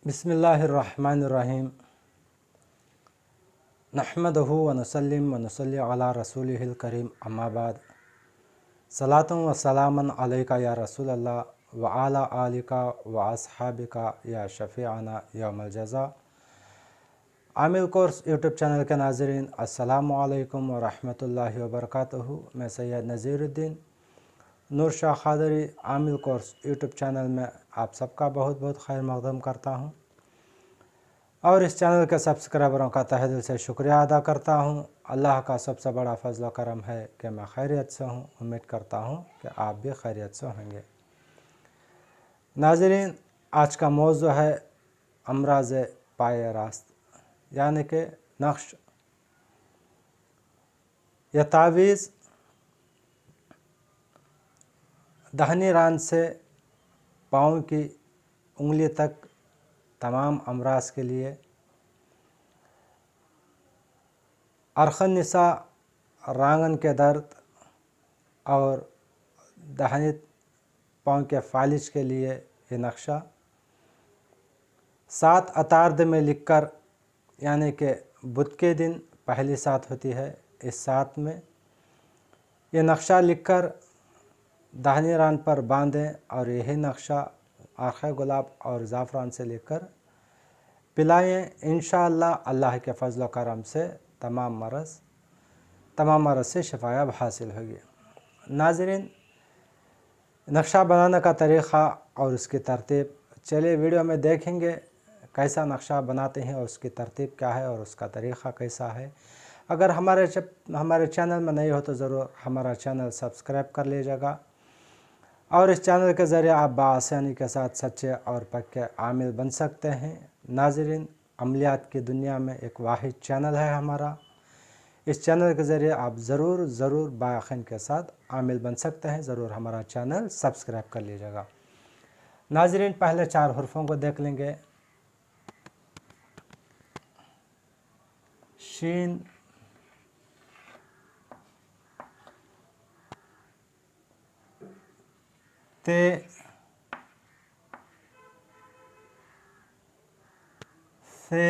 बिस्मिल्लाहिर्रहमानिर्रहीम। नहमदुहु व नुसल्लिम व नुसल्ली अला रसूलिहिल करीम, अम्मा बाद। सलातुन व सलामन अलैका या रसूल अल्लाह व अला आलिका व अस्हाबिका या शफ़ीअना यौमल जज़ा। आमिल कोर्स यूट्यूब चैनल के नाज़रीन, अस्सलामु अलैकुम व रहमतुल्लाहि व बरकातुहू। मैं सैयद नज़ीरुद्दीन नूर शाह क़ादरी आमिल कोर्स यूट्यूब चैनल में आप सबका बहुत बहुत खैर मक़दम करता हूँ और इस चैनल के सब्सक्राइबरों का तहे दिल से शुक्रिया अदा करता हूँ। अल्लाह का सबसे बड़ा फजल व करम है कि मैं खैरियत से हूँ। उम्मीद करता हूँ कि आप भी खैरियत से होंगे। नाज़रीन, आज का मौज़ू है अमराज़ पाए रास्त, यानी कि नक्श या तावीज़ दाहिनी रान से पाँव की उंगली तक तमाम अमराज के लिए। अरखन निसा रांगन के दर्द और दाहिनी पाँव के फालिज के लिए ये नक्शा 7 अतार्द में लिखकर, यानी कि बुध के दिन पहली 7 होती है, इस 7 में ये नक्शा लिखकर दाहिनी रान पर बांधें और यही नक्शा आख़ गुलाब और ज़ाफ़रान से लेकर पिलाएँ। इंशाअल्लाह अल्लाह के फ़ज़ल व करम से तमाम मरज़ से शिफायाब हासिल होगी। नाज़रीन, नक्शा बनाने का तरीक़ा और उसकी तरतीब चलिए वीडियो में देखेंगे। कैसा नक्शा बनाते हैं और उसकी तरतीब क्या है और उसका तरीक़ा कैसा है। अगर हमारे चैनल में नहीं हो तो ज़रूर हमारा चैनल सब्सक्राइब कर लीजिएगा और इस चैनल के ज़रिए आप बआसानी के साथ सच्चे और पक्के आमिल बन सकते हैं। नाज़रीन, अमलियात की दुनिया में एक वाहिद चैनल है हमारा। इस चैनल के ज़रिए आप ज़रूर बायखीन के साथ आमिल बन सकते हैं। ज़रूर हमारा चैनल सब्सक्राइब कर लीजिएगा। नाज़रीन, पहले 4 हुर्फ़ों को देख लेंगे। शीन, ते, से,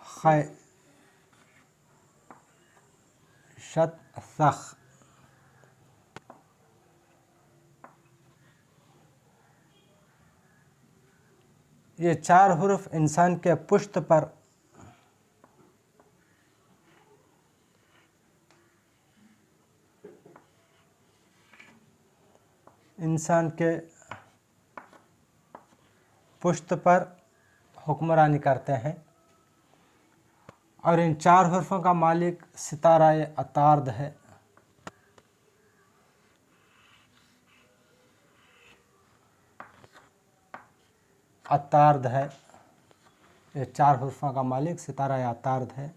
ख़ै, शत, सख। ये 4 हुर्फ़ इंसान के पुश्त पर हुक्मरानी करते हैं और इन 4 हुर्फ़ों का मालिक सितारा अतार्द है। अतार्द है, ये 4 हुर्फ़ों का मालिक सितारा अतार्द है।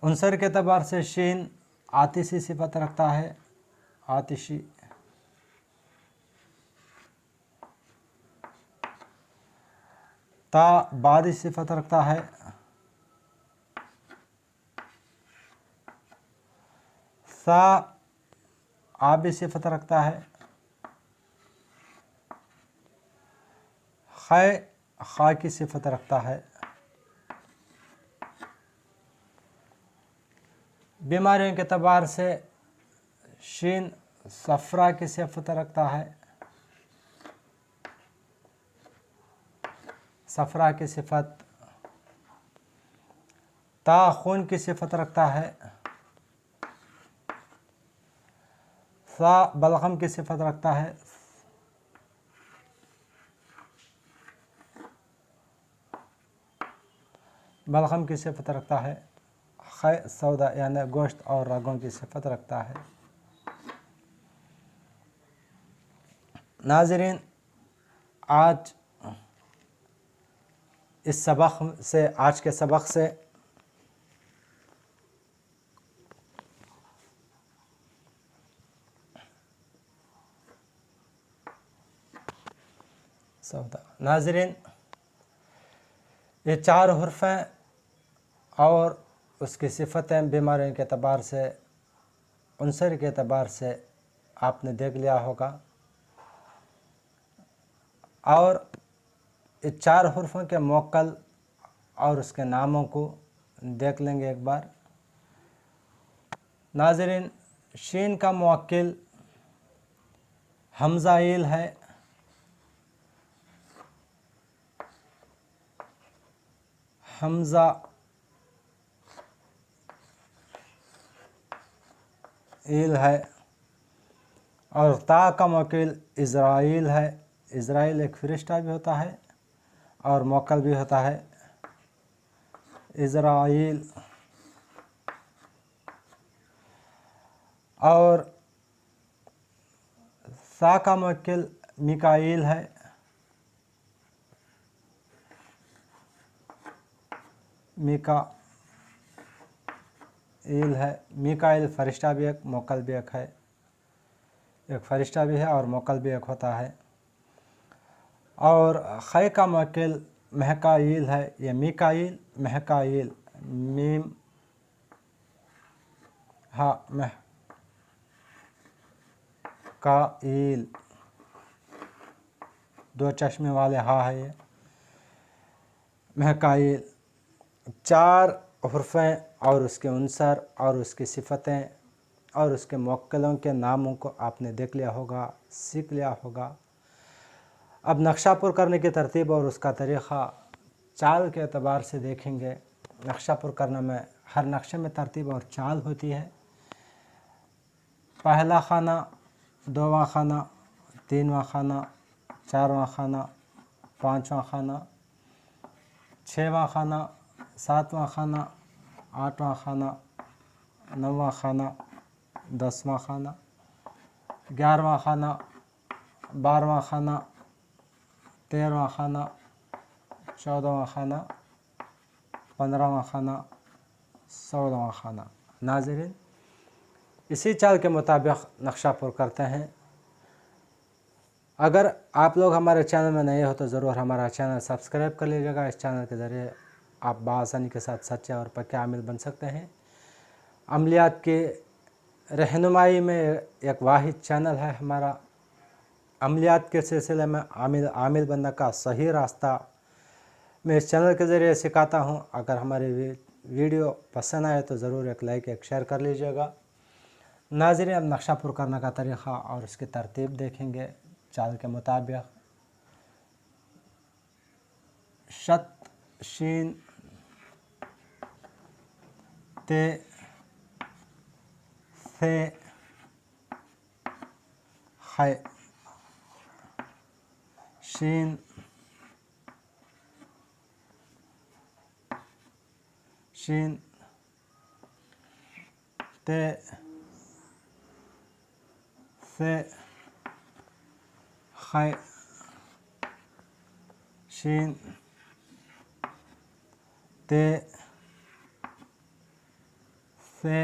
उनसर के एतबार से शीन आतिशी सिफत रखता है, आतिशी। ता बादी सिफत रखता है, सा आबी सिफत रखता है, ख़ै खा की सिफत रखता है। बीमारियों के एतबार से शीन सफ़रा की सिफत रखता है, सफ़रा की सिफत। ता खून की सिफत रखता है, सा बलगम की सिफत रखता है, बलगम की सिफत रखता है। ख़ै सौदा यानी गोश्त और रगों की सिफत रखता है। नाज़रीन, आज के सबक से नाज़रीन, ये 4 हुर्फ़ें और उसकी सिफ़तें बीमारियों के एतबार से, उनसर के एतबार से आपने देख लिया होगा। और इस 4 हुर्फ़ों के मौक्कल और उसके नामों को देख लेंगे एक बार। नाज़रीन, शीन का मुवक्किल हमज़ाइल है। हमज़ाइल है। और ता का मुवक्किल इज़राइल है। इज़राइल एक फ़रिश्ता भी होता है और मुवक्किल भी होता है, इज़राइल। और सा का मुवक्किल मिकाईल है। मिकाईल है। मिकाईल फ़रिश्ता भी एक, मुवक्किल भी एक है। एक फ़रिश्ता भी है और मुवक्किल भी एक होता है। और ख़ै का मुवक्किल महकाईल है। ये मिकाईल, महकाईल, मीम हा महकाईल, 2 चश्मे वाले हा है ये, महकाईल। 4 हुर्फ़ें और उसके उनसर और उसकी सिफ़तें और उसके मुवक्किलों के नामों को आपने देख लिया होगा, सीख लिया होगा। अब नक्शा पुर करने की तरतीब और उसका तरीक़ा चाल के एतबार से देखेंगे। नक्शा पुर करने में हर नक्शे में तरतीब और चाल होती है। पहला खाना, 2वां खाना, 3वां खाना, 4वां खाना, 5वां खाना, 6वां खाना, 7वां खाना, 8वां खाना, 9वां खाना, 10वां खाना, 11वां खाना, 12वां खाना, 13वां खाना, 14वां खाना, 15वां खाना, 16वां खाना। नाज़रीन, इसी चाल के मुताबिक नक्शा पुर करते हैं। अगर आप लोग हमारे चैनल में नए हो तो ज़रूर हमारा चैनल सब्सक्राइब कर लीजिएगा। इस चैनल के ज़रिए आप बआसानी के साथ सच्चे और पक्के आमिल बन सकते हैं। अमलियात की रहनुमाई में एक वाहिद चैनल है हमारा। अमलियात के सिलसिले में आमिल बनने का सही रास्ता मैं इस चैनल के ज़रिए सिखाता हूँ। अगर हमारी वीडियो पसंद आए तो ज़रूर एक लाइक, एक शेयर कर लीजिएगा। नाज़रीन, अब नक्शा पुर करने का तरीक़ा और उसकी तरतीब देखेंगे चाल के मुताबिक। शत, शीन, ते, थे, ख़ै। शीन, शीन, ते, थे, ख़ै। शीन, ते, थे,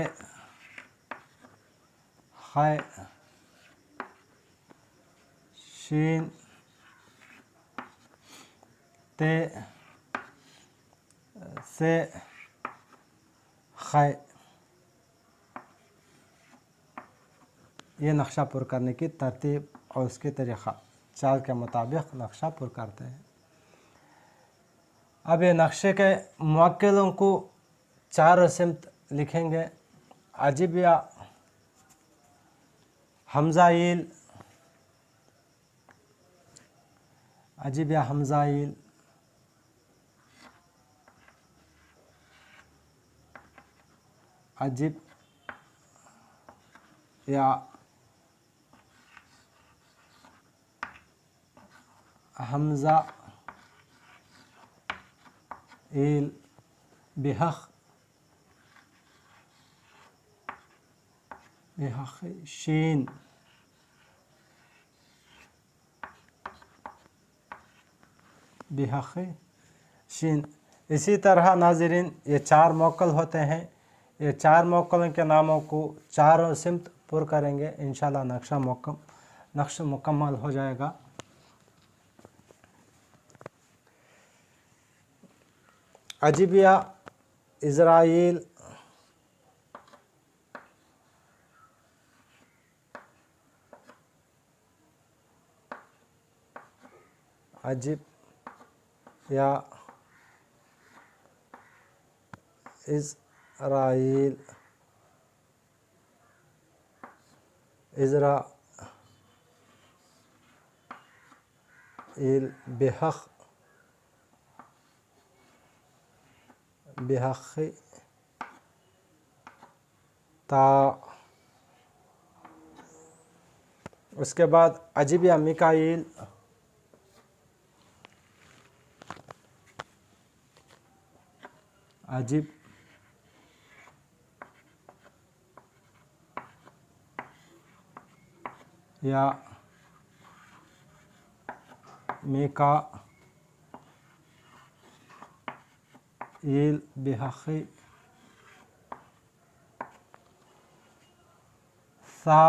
ख़ै। शीन, ते, थे, ख़ै। ये नक्शा पुर करने की तरतीब और उसके तरीक़ा चाल के मुताबिक नक्शा पुर करते हैं। अब ये नक्शे के मुवक्किलों को 4 सिमत लिखेंगे। अजिबिया, हमज़ाइल, अजिबिया हमज़ाइल, अजिब या हमज़ा इल, बिहक़, शीन, बिहक़, शीन। इसी तरह नाज़रीन, ये 4 मुवक्किल होते हैं। ये 4 मुवक्किलों के नामों को 4 सिमत पुर करेंगे। इंशाअल्लाह नक्शा मुकम्मल हो जाएगा। अजिबिया, इज़राइल, अजिब या इज़राइल बिहक़ ता। उसके बाद अजिब या मिकाईल, अजिब या मिकाईल बिहक़ सा।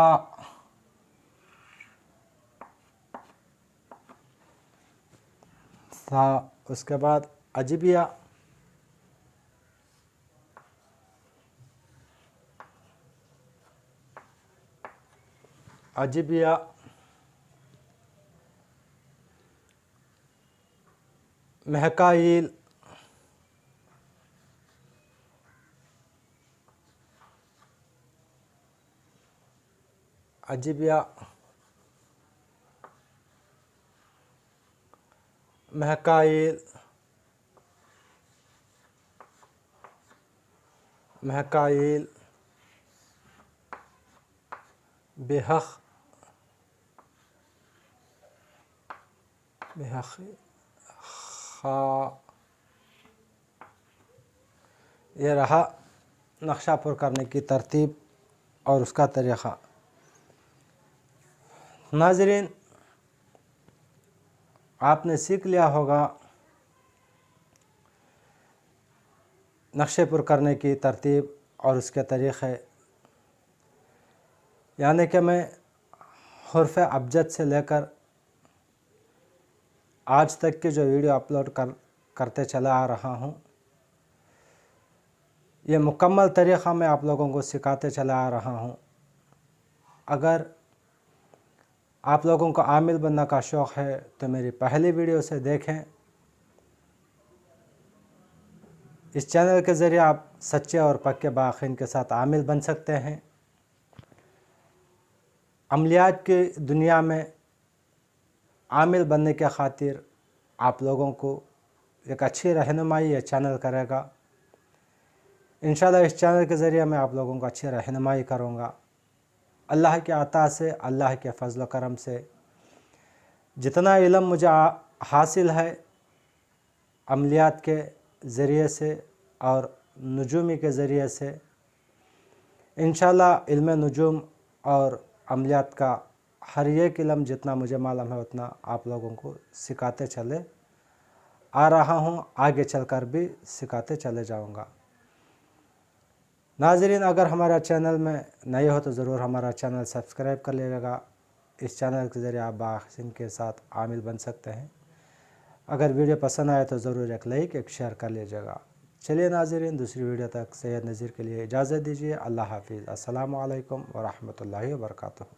उसके बाद अजिबिया, अजिबिया महकाईल, अजिबिया महकाईल बिहक़ खा। ये रहा नक्शा पुर करने की तरतीब और उसका तरीक़ा। नाज़रीन, आपने सीख लिया होगा नक्शे पुर करने की तरतीब और उसके तरीक़े, यानी कि मैं हुर्फ़ अबजद से लेकर आज तक की जो वीडियो अपलोड करते चला आ रहा हूँ, ये मुकम्मल तरीक़ा मैं आप लोगों को सिखाते चला आ रहा हूँ। अगर आप लोगों को आमिल बनने का शौक़ है तो मेरी पहली वीडियो से देखें। इस चैनल के ज़रिए आप सच्चे और पक्के बायक़ीन के साथ आमिल बन सकते हैं। अमलियात की दुनिया में आमिल बनने के खातिर आप लोगों को एक अच्छी रहनुमाई ये चैनल करेगा। इंशाल्लाह इस चैनल के ज़रिए मैं आप लोगों को अच्छी रहनुमाई करूँगा। अल्लाह के अता से, अल्लाह के फ़ज़ल करम से जितना इल्म मुझे हासिल है अमलियात के ज़रिए से और नुजूमी के ज़रिए से, इंशाल्लाह इल्म नुजूम और अमलियात का हर एक इल्म जितना मुझे मालूम है उतना आप लोगों को सिखाते चले आ रहा हूँ, आगे चलकर भी सिखाते चले जाऊँगा। नाज़रीन, अगर हमारा चैनल में नए हो तो ज़रूर हमारा चैनल सब्सक्राइब कर लीजिएगा। इस चैनल के ज़रिए आप बायक़ीन के साथ आमिल बन सकते हैं। अगर वीडियो पसंद आए तो ज़रूर एक लाइक, एक शेयर कर लीजिएगा। चलिए नाज़रीन, दूसरी वीडियो तक सैयद नज़ीर के लिए इजाज़त दीजिए। अल्लाह हाफ़िज़। अस्सलामु अलैकुम व रहमतुल्लाहि व बरकातुहू।